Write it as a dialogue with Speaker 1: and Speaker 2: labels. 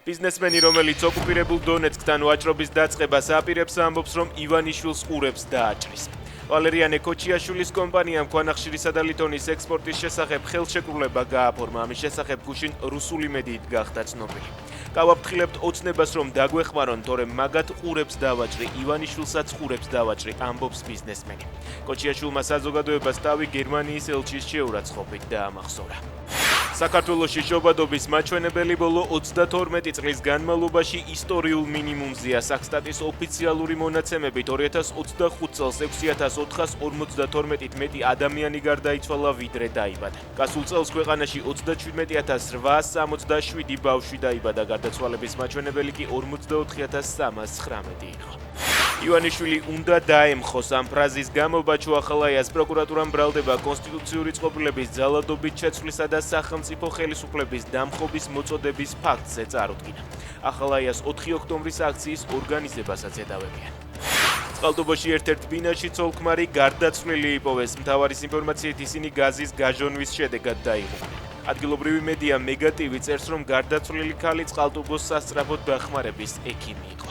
Speaker 1: ბიზნესმენი, რომელიც ოკუპირებულ დონეცკთან ვაჭრობის დაწყებას აპირებს, ამბობს, რომ ივანიშვილს ყურებს დააჭრის. ვალერიანე ქოჩიაშვილის კომპანიამ ქვანახშირისა და ლითონის ექსპორტის შესახებ ხელშეკრულება გააფორმა, ამის შესახებ გუშინ რუსული მედიით გახდა ცნობილი. გავაფრთხილებთ ოცნებას, რომ დაგვეხმარონ, თორემ მაგათ ყურებს დავაჭრი, ივანიშვილსაც ყურებს დავაჭრი, ამბობს ბიზნესმენი. ქოჩიაშვილმა საზოგადოებას თავი გერმანიის ელჩის შეურაცხყოფით დაამახსოვრა. საქართველოში შობადობის მაჩვენებელი ბოლო 32 წლის განმავლობაში ისტორიულ მინიმუმზეა. საქსტატის ოფიციალური მონაცემებით 2025 წელს 6452-ით მეტი ადამიანი გარდაიცვალა, ვიდრე დაიბადა. გასულ წელს ქვეყანაში 37867 ბავშვი დაიბადა, გარდაცვალების მაჩვენებელი კი 44319 იყო. ივანიშვილი უნდა დაემხოს ამ ფრაზის გამო ბაჩო ახალაიას პროკურატურამ ბრალდება კონსტიტუციური წყობილების ძალადობით შეცვლისა და სახელმწიფო ხელისუფლების დამხობის მოწოდების ფაქტზე წარუდგინა. ახალაიას 4 ოქტომბრის აქციის ორგანიზებასაც ედავებიან. წყალტუბოში ერთ-ერთ ბინაში ცოლ-ქმარი გარდაცვლილი იპოვეს. მთავარის ინფორმაციით ისინი გაზის გაჟონვის შედეგად დაიღუპნენ. ადგილობრივი მედია მეგატივი წერს, რომ გარდაცვლილი ქალი წყალტუბოს სასწრაფოდ დახმარების ექიმი იყო.